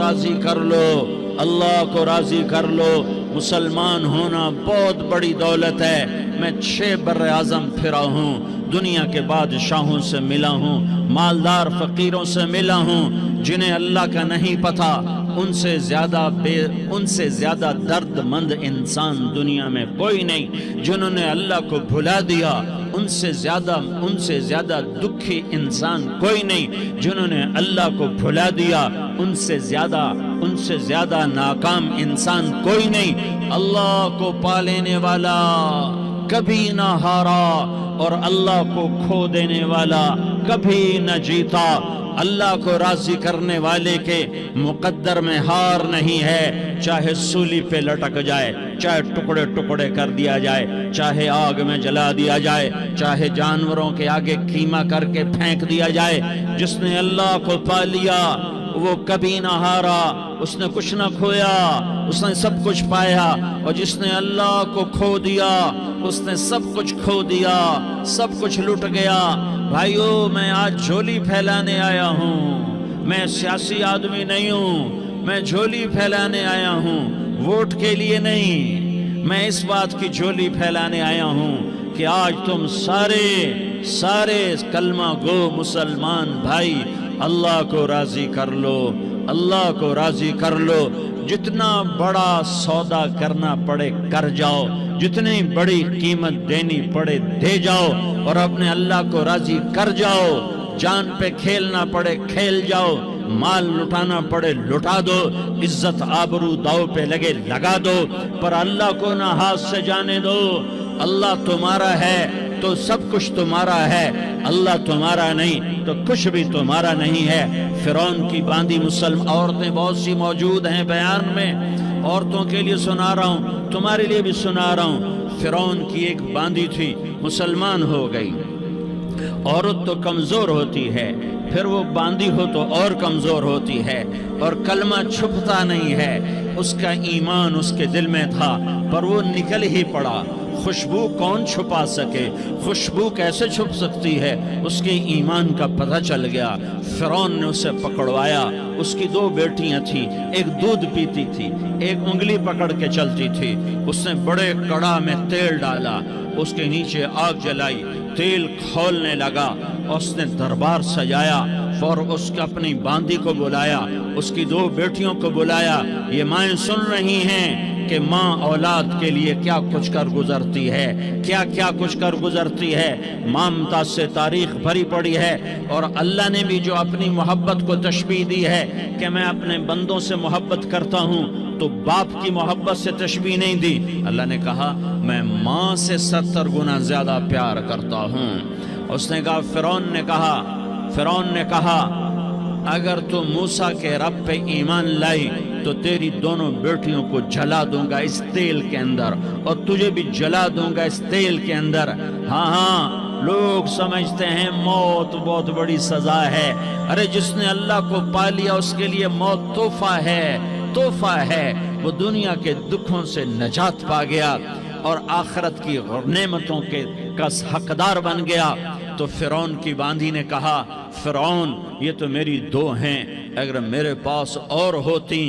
راضی کر لو، اللہ کو راضی کر لو۔ مسلمان ہونا بہت بڑی دولت ہے۔ میں 6 بر اعظم پھرا ہوں، دنیا کے بادشاہوں سے ملا ہوں، مالدار فقیروں سے ملا ہوں، جنہیں اللہ کا نہیں پتہ، ان سے زیادہ درد مند انسان دنیا میں کوئی نہیں۔ جنہوں نے اللہ کو بھلا دیا، ان سے زیادہ دکھی انسان کوئی نہیں۔ جنہوں نے اللہ کو بھلا دیا، ان سے زیادہ ناکام انسان کوئی نہیں۔ اللہ کو پا لینے والا کبھی نہ ہارا، اور اللہ کو کھو دینے والا کبھی نہ جیتا۔ اللہ کو راضی کرنے والے کے مقدر میں ہار نہیں ہے، چاہے سولی پہ لٹک جائے، چاہے ٹکڑے ٹکڑے کر دیا جائے، چاہے آگ میں جلا دیا جائے، چاہے جانوروں کے آگے قیمہ کر کے پھینک دیا جائے۔ جس نے اللہ کو پا لیا وہ کبھی نہ ہارا، اس نے کچھ نہ کھویا، اس نے سب کچھ پایا۔ اور جس نے اللہ کو کھو دیا، اس نے سب کچھ کھو دیا، سب کچھ لٹ گیا۔ بھائیو، میں آج جھولی پھیلانے آیا ہوں، میں سیاسی آدمی نہیں ہوں، میں جھولی پھیلانے آیا ہوں، ووٹ کے لیے نہیں۔ میں اس بات کی جھولی پھیلانے آیا ہوں کہ آج تم سارے کلمہ گو مسلمان بھائی اللہ کو راضی کر لو، اللہ کو راضی کر لو۔ جتنا بڑا سودا کرنا پڑے کر جاؤ، جتنی بڑی قیمت دینی پڑے دے جاؤ، اور اپنے اللہ کو راضی کر جاؤ۔ جان پہ کھیلنا پڑے کھیل جاؤ، مال لٹانا پڑے لٹا دو، عزت آبرو داؤ پہ لگے لگا دو، پر اللہ کو نہ ہاتھ سے جانے دو۔ اللہ تمہارا ہے تو سب کچھ تمہارا ہے، اللہ تمہارا نہیں تو کچھ بھی تمہارا نہیں ہے۔ فرعون کی باندھی مسلم عورتیں بہت سی موجود ہیں بیان میں، عورتوں کے لیے سنا رہا ہوں، تمہارے لیے بھی سنا رہا ہوں۔ فرعون کی ایک باندھی تھی، مسلمان ہو گئی۔ عورت تو کمزور ہوتی ہے، پھر وہ باندھی ہو تو اور کمزور ہوتی ہے، اور کلمہ چھپتا نہیں ہے۔ اس کا ایمان اس کے دل میں تھا، پر وہ نکل ہی پڑا۔ خوشبو کون چھپا سکے؟ خوشبو کیسے چھپ سکتی ہے؟ اس کے ایمان کا پتہ چل گیا۔ فرعون نے اسے پکڑوایا۔ اس کی 2 بیٹیاں تھیں، ایک دودھ پیتی تھی، ایک انگلی پکڑ کے چلتی تھی۔ اس نے بڑے کڑا میں تیل ڈالا، اس کے نیچے آگ جلائی، تیل کھولنے لگا، اس نے دربار سجایا، اور اس کا اپنی باندھی کو بلایا، اس کی 2 بیٹیوں کو بلایا۔ یہ مائیں سن رہی ہیں کہ ماں اولاد کے لیے کیا کچھ کر گزرتی ہے، کیا کچھ کر گزرتی ہے۔ مامتا سے تاریخ بھری پڑی ہے، اور اللہ نے بھی جو اپنی محبت کو تشبیہ دی ہے کہ میں اپنے بندوں سے محبت کرتا ہوں، تو باپ کی محبت سے تشبیہ نہیں دی۔ اللہ نے کہا میں ماں سے 70 گنا زیادہ پیار کرتا ہوں۔ اس نے کہا فرعون نے کہا اگر تو موسیٰ کے رب پہ ایمان لائی تو تیری دونوں بیٹیوں کو جلا دوں گا اس تیل کے اندر، اور تجھے بھی جلا دوں گا اس تیل کے اندر۔ ہاں، لوگ سمجھتے ہیں موت بہت بڑی سزا ہے۔ ارے جس نے اللہ کو پا لیا اس کے لیے موت تحفہ ہے۔ وہ دنیا کے دکھوں سے نجات پا گیا اور آخرت کی نعمتوں کا حقدار بن گیا۔ تو فرعون کی باندھی نے کہا فرعون یہ تو میری 2 ہیں، اگر میرے پاس اور ہوتی،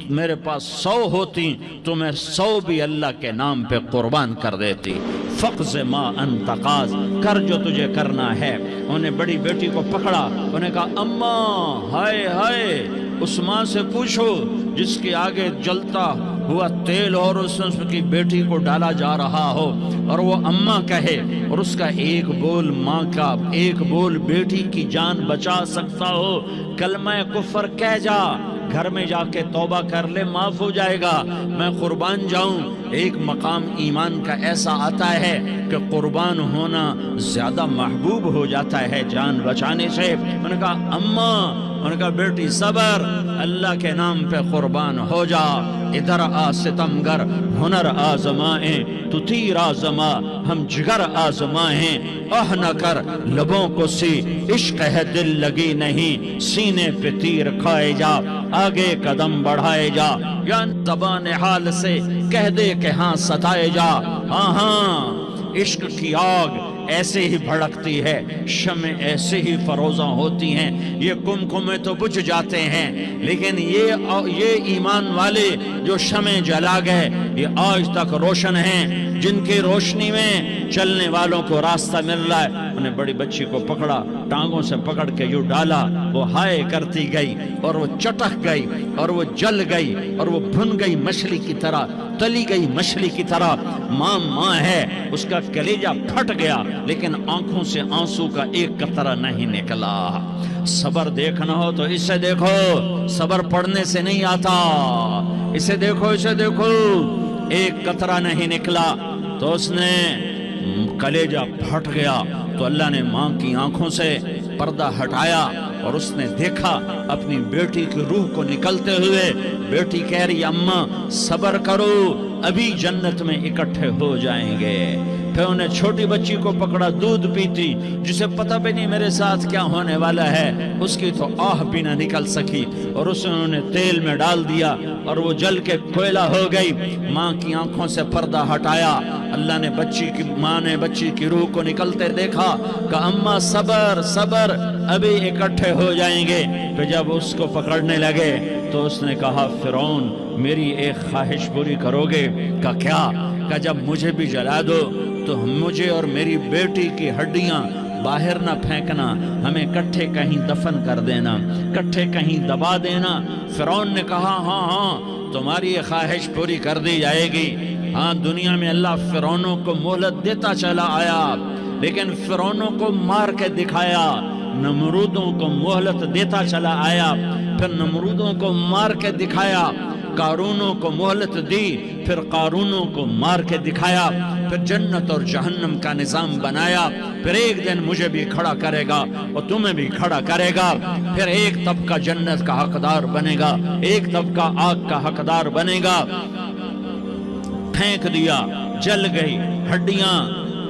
میرے پاس 100 ہوتی تو میں 100 بھی اللہ کے نام پہ قربان کر دیتی۔ فقض ما انت قاض، کر جو تجھے کرنا ہے۔ انہیں بڑی بیٹی کو پکڑا، انہیں کہا اماں ہائے اس ماں سے پوچھو جس کے آگے جلتا ہوا تیل اور اس کی بیٹی کو ڈالا جا رہا ہو، اور وہ اماں کہے، اور اس کا ایک بول ماں کا، ایک بول بیٹی کی جان بچا سکتا ہو۔ کلمہ کفر کہہ جا، گھر میں جا کے توبہ کر لے، معاف ہو جائے گا، میں قربان جاؤں۔ ایک مقام ایمان کا ایسا آتا ہے کہ قربان ہونا زیادہ محبوب ہو جاتا ہے جان بچانے سے۔ انہوں نے کہا اماں، انہوں نے کہا بیٹی صبر، اللہ کے نام پہ قربان ہو جا۔ ادھر آ ستمگر ہنر آزمائیں، تو تیر آزما ہم جگر آزمائیں۔ نہ کر لبوں کو سی عشق ہے دل لگی نہیں، سینے پہ تیر کھائے جا، آگے قدم بڑھائے جا، یا زبان حال سے کہہ دے کہ ہاں ستائے جا۔ ہاں عشق کی آگ ایسے ہی بھڑکتی ہے، شمع ایسے ہی فروزاں ہوتی ہیں، یہ کمکمے تو بجھ جاتے ہیں، لیکن یہ ایمان والے جو شمع جلا گئے یہ آج تک روشن ہیں، جن کی روشنی میں چلنے والوں کو راستہ مل رہا ہے۔ انہیں بڑی بچی کو پکڑا، ٹانگوں سے پکڑ کے یوں ڈالا، وہ ہائے کرتی گئی اور وہ چٹک گئی اور وہ جل گئی اور وہ بھن گئی مچھلی کی طرح، تلی گئی مچھلی کی طرح۔ ماں ہے، اس کا کلیجہ پھٹ گیا لیکن آنکھوں سے آنسو کا ایک قطرہ نہیں نکلا۔ صبر دیکھنا ہو تو اسے دیکھو، صبر پڑھنے سے نہیں آتا، اسے دیکھو، اسے دیکھو، ایک قطرہ نہیں نکلا تو اس نے کلیجہ پھٹ گیا۔ تو اللہ نے ماں کی آنکھوں سے پردہ ہٹایا اور اس نے دیکھا اپنی بیٹی کی روح کو نکلتے ہوئے۔ بیٹی کہہ رہی اماں صبر کرو، ابھی جنت میں اکٹھے ہو جائیں گے۔ پھر انہیں چھوٹی بچی کو پکڑا، دودھ پیتی، جسے پتہ بھی نہیں میرے ساتھ کیا ہونے والا ہے، اس کی تو آہ بھی نہ نکل سکی، اور اسے انہوں نے تیل میں ڈال دیا اور وہ جل کے کوئلہ ہو گئی۔ ماں کی آنکھوں سے پردہ ہٹایا، اللہ نے ماں نے بچی کی روح کو نکلتے دیکھا، کہا اماں صبر صبر، ابھی اکٹھے ہو جائیں گے۔ پھر جب اس کو پکڑنے لگے تو اس نے کہا فرعون میری ایک خواہش پوری کرو گے؟ کہا کیا؟ کہا جب مجھے بھی جلا دو تو مجھے اور میری بیٹی کی ہڈیاں باہر نہ پھینکنا، ہمیں کٹھے کہیں دفن کر دینا، کٹھے کہیں دبا دینا۔ فرعون نے کہا ہاں تمہاری یہ خواہش پوری کر دی جائے گی۔ ہاں دنیا میں اللہ فرعونوں کو مہلت دیتا چلا آیا، لیکن فرعونوں کو مار کے دکھایا، نمرودوں کو مہلت دیتا چلا آیا، پھر نمرودوں کو مار کے دکھایا، قارونوں کو مہلت دی، پھر قارونوں کو مار کے دکھایا، پھر جنت اور جہنم کا نظام بنایا، پھر ایک دن مجھے بھی کھڑا کرے گا اور تمہیں بھی کھڑا کرے گا، پھر ایک طبقہ جنت کا حقدار بنے گا، ایک طبقہ آگ کا حقدار بنے گا۔ پھینک دیا، جل گئی،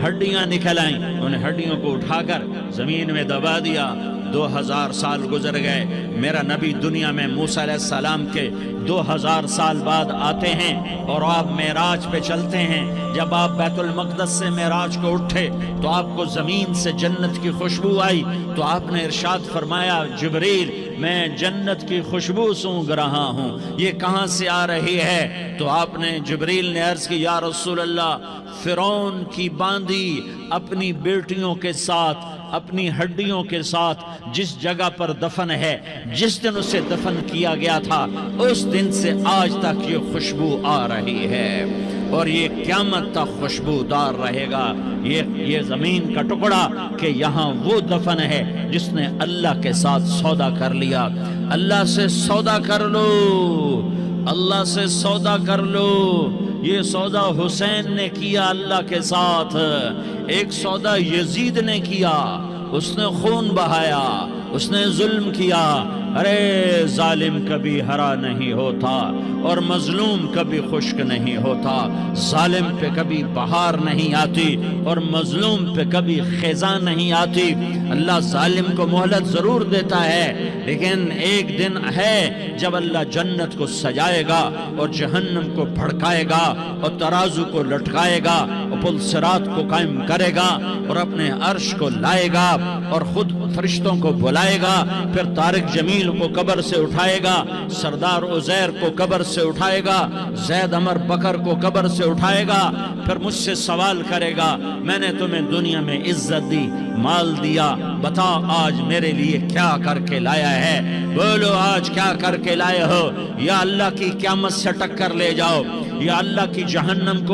ہڈیاں نکل آئیں، انہیں ہڈیوں کو اٹھا کر زمین میں دبا دیا۔ 2000 سال گزر گئے، میرا نبی دنیا میں موسیٰ علیہ السلام کے 2000 سال بعد آتے ہیں اور آپ معراج پہ چلتے ہیں۔ جب آپ بیت المقدس سے معراج کو اٹھے تو آپ کو زمین سے جنت کی خوشبو آئی، تو آپ نے ارشاد فرمایا جبریل میں جنت کی خوشبو سونگھ رہا ہوں، یہ کہاں سے آ رہی ہے؟ تو آپ نے جبریل نے عرض کی یا رسول اللہ فرعون کی باندھی اپنی بیٹیوں کے ساتھ، اپنی ہڈیوں کے ساتھ جس جگہ پر دفن ہے، جس دن اسے دفن کیا گیا تھا اس دن سے آج تک یہ خوشبو آ رہی ہے، اور یہ قیامت تک خوشبودار رہے گا۔ یہ زمین کا ٹکڑا کہ یہاں وہ دفن ہے جس نے اللہ کے ساتھ سودا کر لیا۔ اللہ سے سودا کر لو، اللہ سے سودا کر لو۔ یہ سودا حسین نے کیا اللہ کے ساتھ، ایک سودا یزید نے کیا، اس نے خون بہایا، اس نے ظلم کیا۔ ارے ظالم کبھی ہرا نہیں ہوتا اور مظلوم کبھی خشک نہیں ہوتا، ظالم پہ کبھی بہار نہیں آتی اور مظلوم پہ کبھی خزاں نہیں آتی۔ اللہ ظالم کو مہلت ضرور دیتا ہے، لیکن ایک دن ہے جب اللہ جنت کو سجائے گا اور جہنم کو بھڑکائے گا اور ترازو کو لٹکائے گا اور پل صراط کو قائم کرے گا اور اپنے عرش کو لائے گا اور خود فرشتوں کو بلائے گا، پھر طارق جمیل کو قبر سے اٹھائے گا، سردار عزیر کو قبر سے اٹھائے گا، زید عمر بکر کو قبر سے اٹھائے گا، پھر مجھ سے سوال کرے گا میں نے تمہیں دنیا میں عزت دی، مال دیا، بتا آج میرے لیے کیا کر کے لایا ہے؟ بولو آج کیا کر کے لائے ہو؟ یا اللہ کی قیامت سے ٹکر لے جاؤ، یا اللہ کی جہنم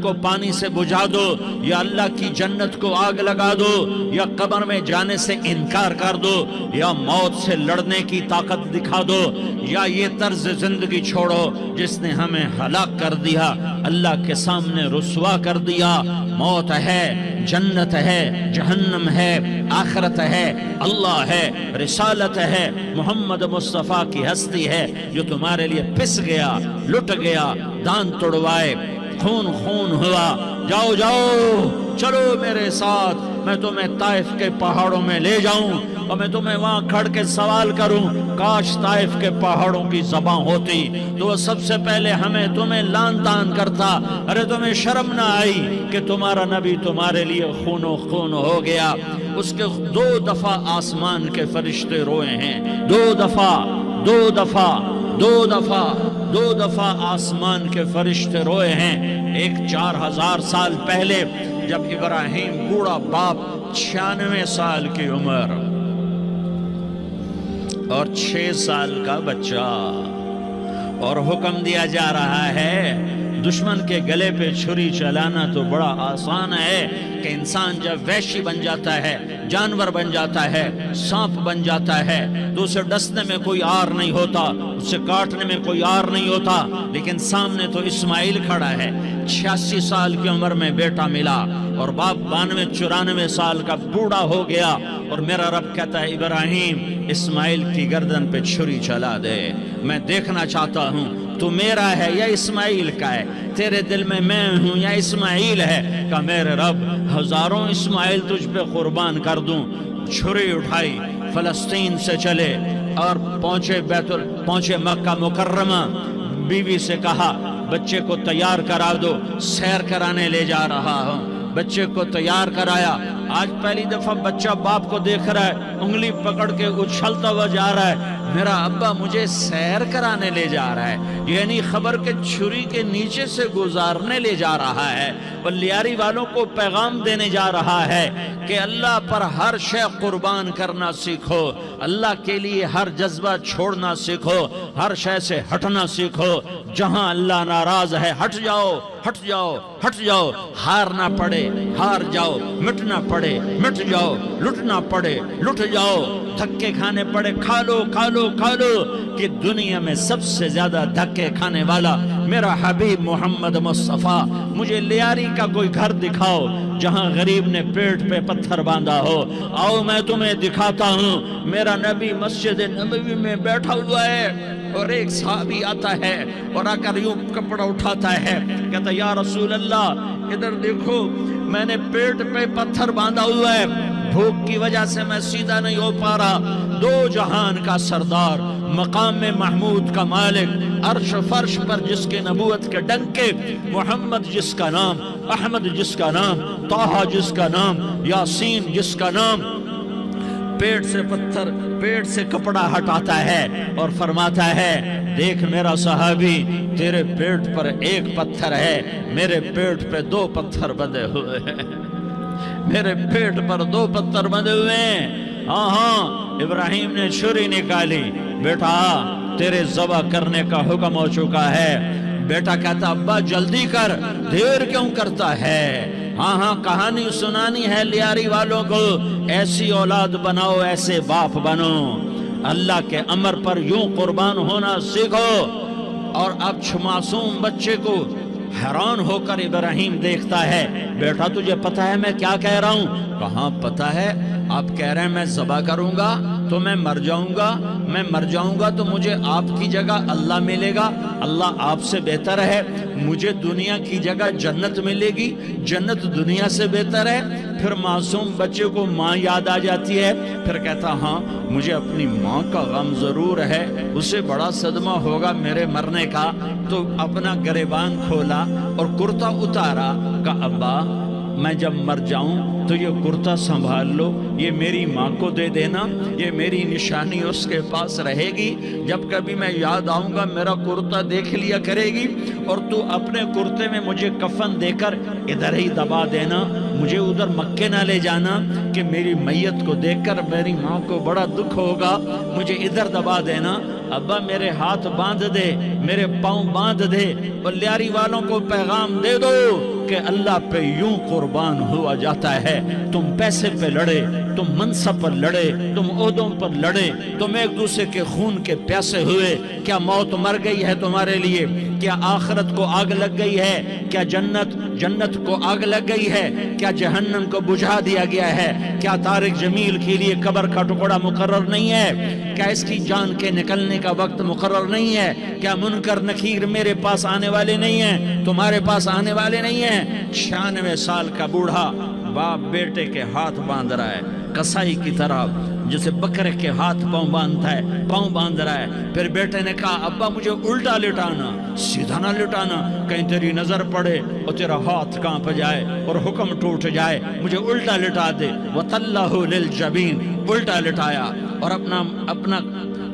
کو پانی سے بجھا دو، یا اللہ کی جنت کو آگ لگا دو، یا قبر میں جانے سے انکار کر دو، یا موت سے لڑنے کی طاقت دکھا دو، یا یہ طرز زندگی چھوڑو جس نے ہمیں ہلاک کر دیا، اللہ کے سامنے رسوا کر دیا۔ موت ہے، جنت ہے، جہنم ہے، آخرت ہے، اللہ ہے، رسالت ہے، محمد مصطفیٰ کی ہستی ہے جو تمہارے لیے پس گیا، لٹ گیا، دان توڑوائے، خون ہوا۔ جاؤ چلو میرے ساتھ، میں تمہیں طائف کے پہاڑوں میں لے جاؤں، اور میں تمہیں وہاں کھڑ کے سوال کروں کاش طائف کے پہاڑوں کی زبان ہوتی تو وہ سب سے پہلے ہمیں تمہیں لان تان کرتا. ارے تمہیں شرم نہ آئی کہ تمہارا نبی تمہارے لیے خون و خون ہو گیا. اس کے 2 دفعہ آسمان کے فرشتے روئے ہیں. 2 دفعہ آسمان کے فرشتے روئے ہیں. ایک 4000 سال پہلے جب ابراہیم بوڑھا باپ 96 سال کی عمر اور 6 سال کا بچہ اور حکم دیا جا رہا ہے دشمن کے گلے پہ چھری چلانا تو بڑا آسان ہے کہ انسان جب وحشی بن جاتا ہے جانور بن جاتا ہے سانپ بن جاتا ہے تو اسے ڈسنے میں کوئی آر نہیں ہوتا اسے کاٹنے میں کوئی آر نہیں ہوتا لیکن سامنے تو اسماعیل کھڑا ہے 86 سال کی عمر میں بیٹا ملا اور باپ 92-94 سال کا بوڑھا ہو گیا اور میرا رب کہتا ہے ابراہیم اسماعیل کی گردن پہ چھری چلا دے میں دیکھنا چاہتا ہوں تو میرا ہے یا اسماعیل کا ہے تیرے دل میں ہوں یا اسماعیل ہے کہ میرے رب ہزاروں اسماعیل تجھ پہ قربان کر دوں. چھری اٹھائی فلسطین سے چلے اور پہنچے مکہ مکرمہ. بیوی سے کہا بچے کو تیار کرا دو سیر کرانے لے جا رہا ہوں. بچے کو تیار کرایا. آج پہلی دفعہ بچہ باپ کو دیکھ رہا ہے انگلی پکڑ کے اچھلتا ہوا جا رہا ہے میرا ابا مجھے سیر کرانے لے جا رہا ہے یعنی خبر کے چھری کے نیچے سے گزارنے لے جا رہا ہے. اور لیاری والوں کو پیغام دینے جا رہا ہے کہ اللہ پر ہر شے قربان کرنا سیکھو اللہ کے لیے ہر جذبہ چھوڑنا سیکھو ہر شے سے ہٹنا سیکھو. جہاں اللہ ناراض ہے ہٹ جاؤ ہٹ جاؤ ہٹ جاؤ. ہار نہ پڑے ہار جاؤ مٹنا پڑے مٹ جاؤ لٹنا پڑے لٹ جاؤ. دھکے کھانے پڑے کھا لو کھا لو کھا لو کہ دنیا میں سب سے زیادہ دھکے کھانے والا میرا حبیب محمد مصطفیٰ. مجھے لیاری کا کوئی گھر دکھاؤ جہاں غریب نے پیٹ پہ پتھر باندھا ہو. آؤ میں تمہیں دکھاتا ہوں میرا نبی مسجد نبوی میں بیٹھا ہوا ہے اور ایک صحابی آتا ہے اور آ کر یوں کپڑا اٹھاتا ہے کہتا یا رسول اللہ ادھر دیکھو میں نے پیٹ پہ پتھر باندھا ہوا ہے بھوک کی وجہ سے میں سیدھا نہیں ہو پا رہا. 2 جہان کا سردار مقام محمود کا مالک عرش فرش پر جس کے نبوت کے ڈنکے محمد جس کا نام احمد جس کا نام طٰہٰ جس کا نام یاسین جس کا نام پیٹ سے پتھر پیٹ سے کپڑا ہٹاتا ہے اور فرماتا ہے دیکھ میرا صحابی تیرے پیٹ پر 1 پتھر ہے میرے پیٹ پہ 2 پتھر بندھے ہوئے ہیں میرے پیٹ پر 2 پتھر بندھے ہوئے ہیں. ہاں ابراہیم نے چھری نکالی بیٹا تیرے ذبح کرنے کا حکم ہو چکا ہے. بیٹا کہتا ابا جلدی کر دیر کیوں کرتا ہے. ہاں کہانی سنانی ہے لیاری والوں کو ایسی اولاد بناؤ ایسے باپ بنو اللہ کے امر پر یوں قربان ہونا سیکھو. اور اب معصوم بچے کو حیران ہو کر ابراہیم دیکھتا ہے بیٹا تجھے پتہ ہے میں کیا کہہ رہا ہوں. کہاں پتہ ہے آپ کہہ رہے ہیں میں ذبح کروں گا تو میں مر جاؤں گا تو مجھے آپ کی جگہ اللہ ملے گا اللہ آپ سے بہتر ہے مجھے دنیا کی جگہ جنت ملے گی جنت دنیا سے بہتر ہے. پھر معصوم بچے کو ماں یاد آ جاتی ہے پھر کہتا ہاں مجھے اپنی ماں کا غم ضرور ہے اسے بڑا صدمہ ہوگا میرے مرنے کا. تو اپنا گریبان کھولا اور کرتا اتارا کہ ابا میں جب مر جاؤں تو یہ کرتا سنبھال لو یہ میری ماں کو دے دینا یہ میری نشانی اس کے پاس رہے گی جب کبھی میں یاد آؤں گا میرا کرتا دیکھ لیا کرے گی اور تو اپنے کرتے میں مجھے کفن دے کر ادھر ہی دبا دینا مجھے ادھر مکے نہ لے جانا کہ میری میت کو دیکھ کر میری ماں کو بڑا دکھ ہوگا مجھے ادھر دبا دینا. ابا میرے ہاتھ باندھ دے میرے پاؤں باندھ دے اور لیاری والوں کو پیغام دے دو کہ اللہ پہ یوں قربان ہوا جاتا ہے. تم پیسے پہ لڑے تم منصب پر لڑے تم عہدوں پر لڑے تم ایک دوسرے کے خون کے پیاسے ہوئے. کیا موت مر گئی ہے تمہارے لیے کیا آخرت کو آگ لگ گئی ہے کیا جنت کو آگ لگ گئی ہے کیا جہنم کو بجھا دیا گیا ہے کیا طارق جمیل کے لیے قبر کا ٹکڑا مقرر نہیں ہے کیا اس کی جان کے نکلنے کا وقت مقرر نہیں ہے کیا منکر نکیر میرے پاس آنے والے نہیں ہیں تمہارے پاس آنے والے نہیں ہیں. 96 سال کا بوڑھا باپ بیٹے کے ہاتھ باندھ رہا ہے کسائی کی طرح جیسے بکرے کے ہاتھ پاؤں باندھتا ہے، پاؤں باندھ رہا ہے۔ پھر بیٹے نے کہا ابا مجھے الٹا لٹانا، سیدھا نہ لٹانا، کہیں تیری نظر پڑے اور تیرا ہاتھ کانپ جائے اور حکم ٹوٹ جائے، مجھے الٹا لٹا دے۔ وَتَلَّهُ لِلْجَبِينِ، الٹا لٹایا اور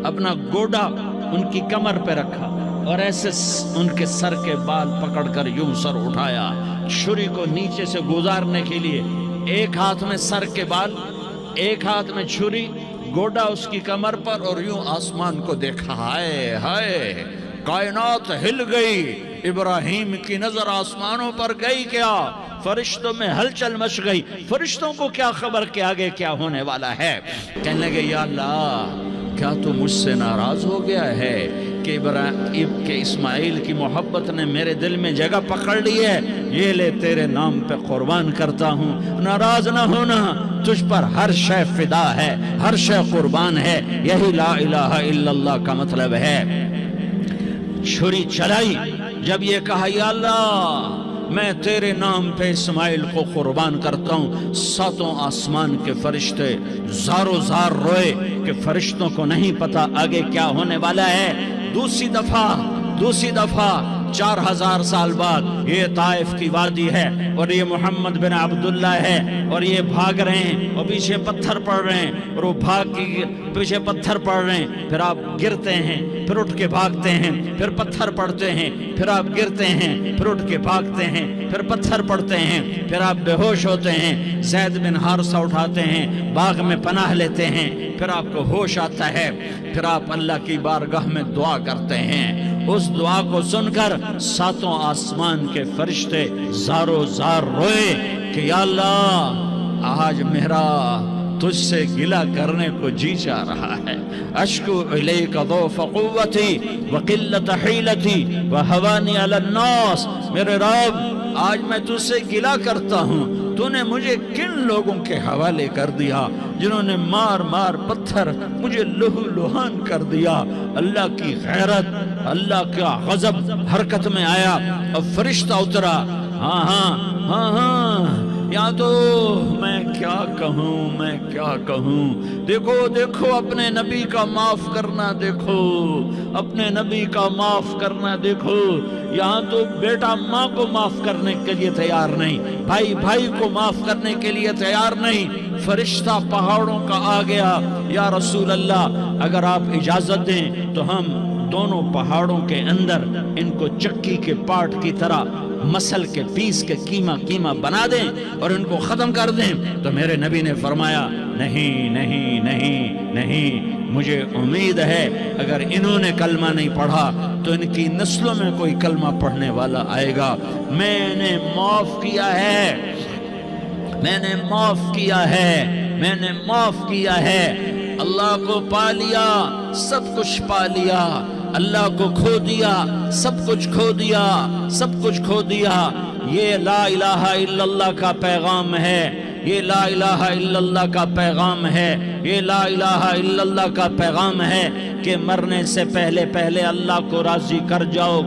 اپنا گوڈا ان کی کمر پہ رکھا اور ایسے ان کے سر کے بال پکڑ کر یوں سر اٹھایا، چھری کو نیچے سے گزارنے کے لیے، ایک ہاتھ میں سر کے بال، ایک ہاتھ میں چھری، گوڈا اس کی کمر پر، اور یوں آسمان کو دیکھا۔ ہائے ہائے، کائنات ہل گئی، ابراہیم کی نظر آسمانوں پر گئی کیا؟ فرشتوں میں ہلچل مچ گئی۔ فرشتوں کو کیا خبر کہ آگے کیا ہونے والا ہے؟ کہنے لگے یا اللہ، کیا تو مجھ سے ناراض ہو گیا ہے کہ اسماعیل کی محبت نے میرے دل میں جگہ پکڑ لی ہے؟ یہ لے تیرے نام پہ قربان کرتا ہوں، ناراض نہ ہونا، تجھ پر ہر شے فدا ہے، ہر شے قربان ہے۔ یہی لا الہ الا اللہ کا مطلب ہے۔ چھری چلائی، جب یہ کہا یا اللہ میں تیرے نام پہ اسماعیل کو قربان کرتا ہوں، ساتوں آسمان کے فرشتے زارو زار روئے کہ فرشتوں کو نہیں پتا آگے کیا ہونے والا ہے۔ دوسری دفعہ 4000 سال بعد یہ طائف کی وادی ہے اور یہ محمد بن عبداللہ ہے اور یہ بھاگ رہے ہیں اور پیچھے پتھر پڑ رہے ہیں، اور وہ بھاگ کے پیچھے پتھر پڑ رہے ہیں، پھر آپ گرتے ہیں، پھر اٹھ کے بھاگتے ہیں، پھر پتھر پڑتے ہیں، پھر آپ گرتے ہیں، پھر اٹھ کے بھاگتے ہیں، پھر پتھر پڑتے ہیں، پھر آپ بے ہوش ہوتے ہیں، زید بن حارثہ اٹھاتے ہیں، باغ میں پناہ لیتے ہیں، پھر آپ کو ہوش آتا ہے، پھر آپ اللہ کی بارگاہ میں دعا کرتے ہیں۔ اس دعا کو سن کر ساتوں آسمان کے فرشتے زارو زار روئے کہ یا اللہ آج میرا تجھ سے گلہ کرنے کو جی چاہ رہا ہے۔ اشکو الیک ضعف قوتی وقلت حیلتی وہوانی علی الناس، میرے رب آج میں تجھ سے گلہ کرتا ہوں، تو نے مجھے کن لوگوں کے حوالے کر دیا جنہوں نے مار مار پتھر مجھے لہو لہان کر دیا۔ اللہ کی غیرت، اللہ کا غضب حرکت میں آیا اور فرشتہ اترا۔ ہاں یا تو میں کیا کہوں، دیکھو اپنے نبی کا معاف کرنا، دیکھو اپنے نبی کا معاف کرنا، دیکھو یہاں تو بیٹا ماں کو معاف کرنے کے لیے تیار نہیں، بھائی کو معاف کرنے کے لیے تیار نہیں۔ فرشتہ پہاڑوں کا آ گیا، یا رسول اللہ اگر آپ اجازت دیں تو ہم دونوں پہاڑوں کے اندر ان کو چکی کے پاٹ کی طرح مسل کے پیس کے کیما بنا دیں اور ان کو ختم کر دیں۔ تو میرے نبی نے فرمایا نہیں، مجھے امید ہے اگر انہوں نے کلمہ نہیں پڑھا تو ان کی نسلوں میں کوئی کلمہ پڑھنے والا آئے گا۔ میں نے معاف کیا ہے، اللہ کو پا لیا، سب کچھ پا لیا، اللہ کو کھو دیا، سب کچھ کھو دیا۔ یہ لا الہ الا اللہ کا پیغام ہے، یہ لا الہ الا اللہ کا پیغام ہے، یہ لا الہ الا اللہ کا پیغام ہے کہ مرنے سے پہلے اللہ کو راضی کر جاؤ۔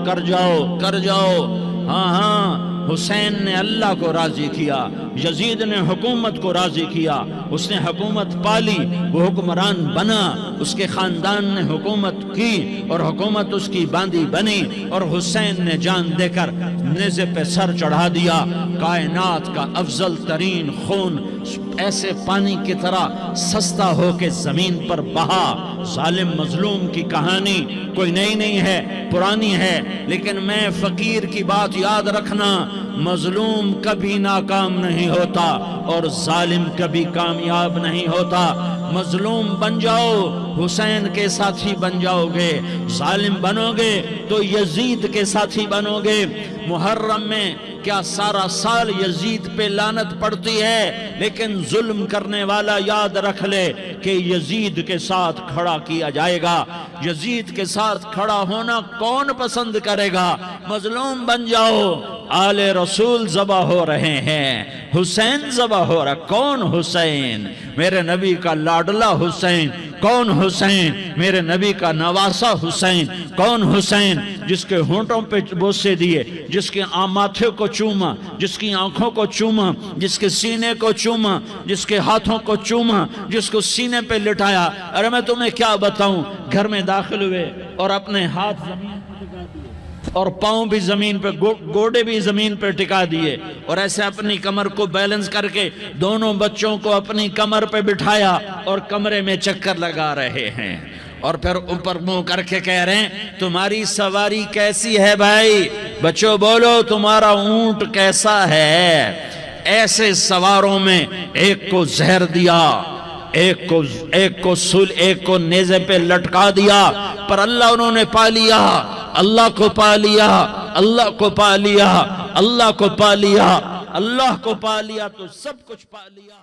ہاں حسین نے اللہ کو راضی کیا، یزید نے حکومت کو راضی کیا، اس نے حکومت پالی، وہ حکمران بنا، اس کے خاندان نے حکومت کی اور حکومت اس کی باندھی بنی، اور حسین نے جان دے کر نیزے پہ سر چڑھا دیا۔ کائنات کا افضل ترین خون ایسے پانی کی طرح سستا ہو کے زمین پر بہا۔ ظالم مظلوم کی کہانی کوئی نئی نہیں ہے، پرانی ہے، لیکن میں فقیر کی بات یاد رکھنا، مظلوم کبھی ناکام نہیں ہوتا اور ظالم کبھی کامیاب نہیں ہوتا۔ مظلوم بن جاؤ حسین کے ساتھی بن جاؤ گے، ظالم بنو گے تو یزید کے ساتھی بنو گے۔ محرم میں کیا سارا سال یزید پہ لعنت پڑتی ہے، لیکن ظلم کرنے والا یاد رکھ لے کہ یزید کے ساتھ کھڑا کیا جائے گا۔ یزید کے ساتھ کھڑا ہونا کون پسند کرے گا؟ مظلوم بن جاؤ۔ آل رسول ذبح ہو رہے ہیں، حسین ذبح ہو رہا۔ کون حسین؟ میرے نبی کا لاڈلا حسین، کون حسین؟ میرے نبی کا نواسا حسین۔ کون حسین؟ جس کے ہونٹوں پہ بوسے دیے، جس کے ماتھے کو چوما، جس کی آنکھوں کو چوما، جس کے سینے کو چوما، جس کے ہاتھوں کو چوما، جس کو سینے پہ لٹایا۔ ارے میں تمہیں کیا بتاؤں، گھر میں داخل ہوئے اور اپنے ہاتھ زمین پہ ٹکا دیے اور پاؤں بھی زمین پہ، گوڑے بھی زمین پہ ٹکا دیے، اور ایسے اپنی کمر کو بیلنس کر کے دونوں بچوں کو اپنی کمر پہ بٹھایا اور کمرے میں چکر لگا رہے ہیں، اور پھر اوپر منہ کر کے کہہ رہے ہیں تمہاری سواری کیسی ہے بھائی؟ بچوں بولو تمہارا اونٹ کیسا ہے؟ ایسے سواروں میں ایک کو زہر دیا، ایک کو نیزے پہ لٹکا دیا، پر اللہ انہوں نے پا لیا، اللہ کو پا لیا، اللہ کو پا لیا، اللہ کو پا لیا، اللہ کو پا لیا تو سب کچھ پا لیا۔